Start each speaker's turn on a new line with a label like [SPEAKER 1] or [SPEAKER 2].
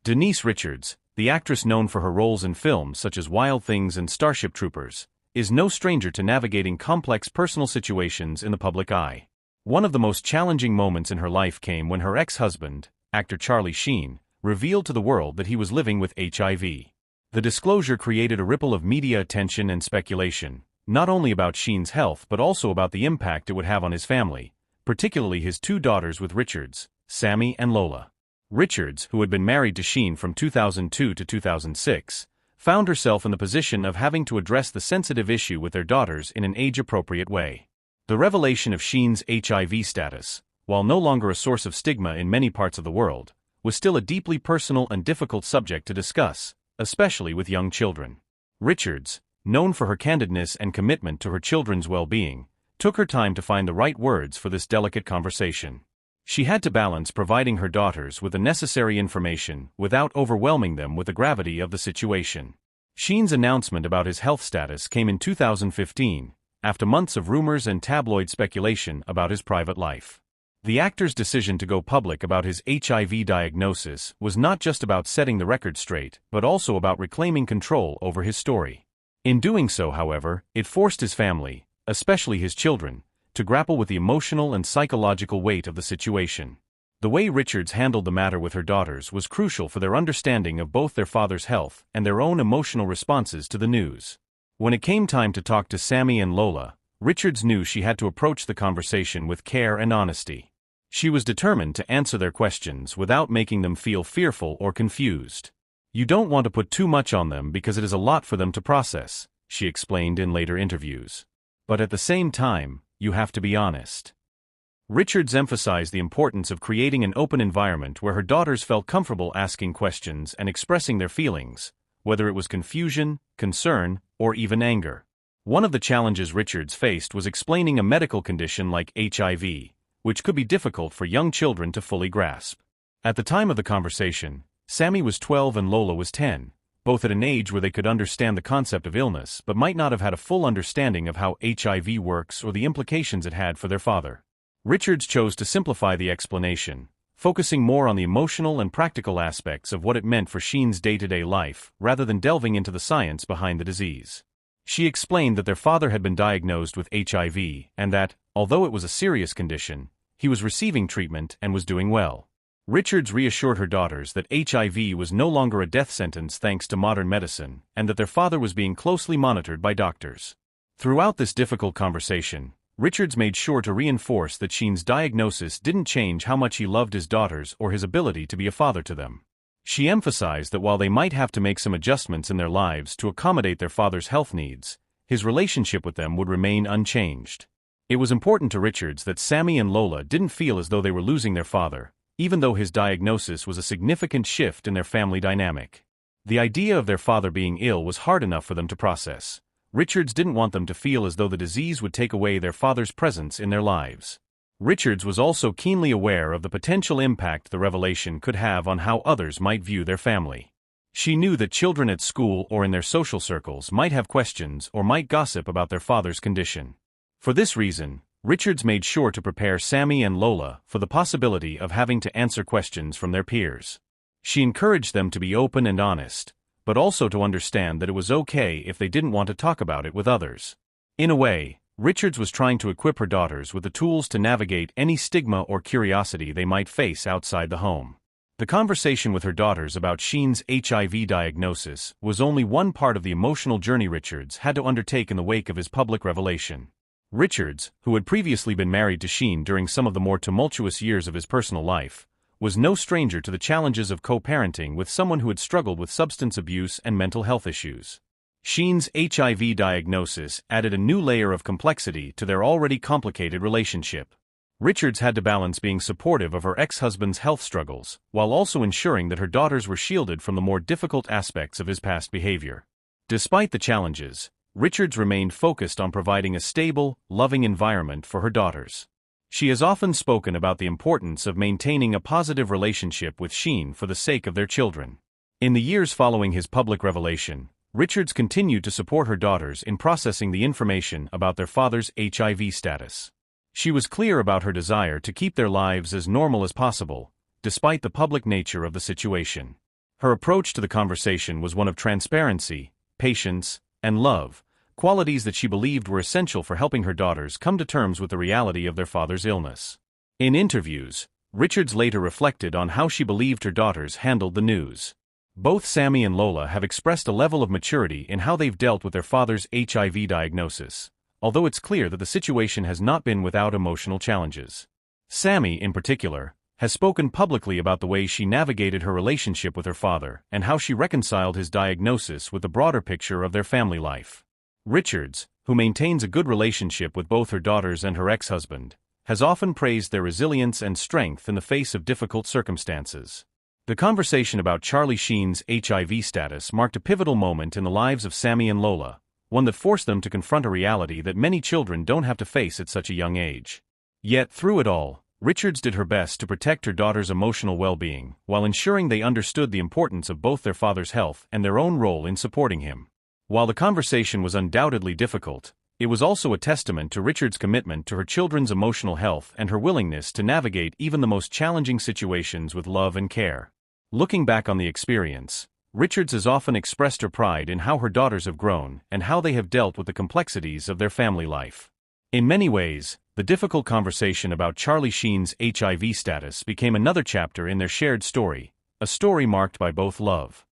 [SPEAKER 1] Denise Richards, the actress known for her roles in films such as Wild Things and Starship Troopers, is no stranger to navigating complex personal situations in the public eye. One of the most challenging moments in her life came when her ex-husband, actor Sheen, revealed to the world that he was living with HIV. The disclosure created a ripple of media attention and speculation, not only about Sheen's health but also about the impact it would have on his family, particularly his two daughters with Richards, Sammy and Lola. Richards, who had been married to Sheen from 2002 to 2006, found herself in the position of having to address the sensitive issue with their daughters in an age-appropriate way. The revelation of Sheen's HIV status, while no longer a source of stigma in many parts of the world, was still a deeply personal and difficult subject to discuss, especially with young children. Richards, known for her candidness and commitment to her children's well-being, took her time to find the right words for this delicate conversation. She had to balance providing her daughters with the necessary information without overwhelming them with the gravity of the situation. Sheen's announcement about his health status came in 2015, after months of rumors and tabloid speculation about his private life. The actor's decision to go public about his HIV diagnosis was not just about setting the record straight, but also about reclaiming control over his story. In doing so, however, it forced his family, especially his children, to grapple with the emotional and psychological weight of the situation. The way Richards handled the matter with her daughters was crucial for their understanding of both their father's health and their own emotional responses to the news. When it came time to talk to Sammy and Lola, Richards knew she had to approach the conversation with care and honesty. She was determined to answer their questions without making them feel fearful or confused. "You don't want to put too much on them because it is a lot for them to process," she explained in later interviews. "But at the same time, you have to be honest." Richards emphasized the importance of creating an open environment where her daughters felt comfortable asking questions and expressing their feelings, whether it was confusion, concern, or even anger. One of the challenges Richards faced was explaining a medical condition like HIV, which could be difficult for young children to fully grasp. At the time of the conversation, Sammy was 12 and Lola was 10, both at an age where they could understand the concept of illness but might not have had a full understanding of how HIV works or the implications it had for their father. Richards chose to simplify the explanation, focusing more on the emotional and practical aspects of what it meant for Sheen's day-to-day life, rather than delving into the science behind the disease. She explained that their father had been diagnosed with HIV and that, although it was a serious condition, he was receiving treatment and was doing well. Richards reassured her daughters that HIV was no longer a death sentence thanks to modern medicine, and that their father was being closely monitored by doctors. Throughout this difficult conversation, Richards made sure to reinforce that Sheen's diagnosis didn't change how much he loved his daughters or his ability to be a father to them. She emphasized that while they might have to make some adjustments in their lives to accommodate their father's health needs, his relationship with them would remain unchanged. It was important to Richards that Sammy and Lola didn't feel as though they were losing their father, even though his diagnosis was a significant shift in their family dynamic. The idea of their father being ill was hard enough for them to process. Richards didn't want them to feel as though the disease would take away their father's presence in their lives. Richards was also keenly aware of the potential impact the revelation could have on how others might view their family. She knew that children at school or in their social circles might have questions or might gossip about their father's condition. For this reason, Richards made sure to prepare Sammy and Lola for the possibility of having to answer questions from their peers. She encouraged them to be open and honest, but also to understand that it was okay if they didn't want to talk about it with others. In a way, Richards was trying to equip her daughters with the tools to navigate any stigma or curiosity they might face outside the home. The conversation with her daughters about Sheen's HIV diagnosis was only one part of the emotional journey Richards had to undertake in the wake of his public revelation. Richards, who had previously been married to Sheen during some of the more tumultuous years of his personal life, was no stranger to the challenges of co-parenting with someone who had struggled with substance abuse and mental health issues. Sheen's HIV diagnosis added a new layer of complexity to their already complicated relationship. Richards had to balance being supportive of her ex-husband's health struggles, while also ensuring that her daughters were shielded from the more difficult aspects of his past behavior. Despite the challenges, Richards remained focused on providing a stable, loving environment for her daughters. She has often spoken about the importance of maintaining a positive relationship with Sheen for the sake of their children. In the years following his public revelation, Richards continued to support her daughters in processing the information about their father's HIV status. She was clear about her desire to keep their lives as normal as possible, despite the public nature of the situation. Her approach to the conversation was one of transparency, patience, and love, qualities that she believed were essential for helping her daughters come to terms with the reality of their father's illness. In interviews, Richards later reflected on how she believed her daughters handled the news. Both Sammy and Lola have expressed a level of maturity in how they've dealt with their father's HIV diagnosis, although it's clear that the situation has not been without emotional challenges. Sammy, in particular, has spoken publicly about the way she navigated her relationship with her father and how she reconciled his diagnosis with the broader picture of their family life. Richards, who maintains a good relationship with both her daughters and her ex-husband, has often praised their resilience and strength in the face of difficult circumstances. The conversation about Charlie Sheen's HIV status marked a pivotal moment in the lives of Sammy and Lola, one that forced them to confront a reality that many children don't have to face at such a young age. Yet, through it all, Richards did her best to protect her daughter's emotional well-being, while ensuring they understood the importance of both their father's health and their own role in supporting him. While the conversation was undoubtedly difficult, it was also a testament to Richards' commitment to her children's emotional health and her willingness to navigate even the most challenging situations with love and care. Looking back on the experience, Richards has often expressed her pride in how her daughters have grown and how they have dealt with the complexities of their family life. In many ways, the difficult conversation about Charlie Sheen's HIV status became another chapter in their shared story, a story marked by both love,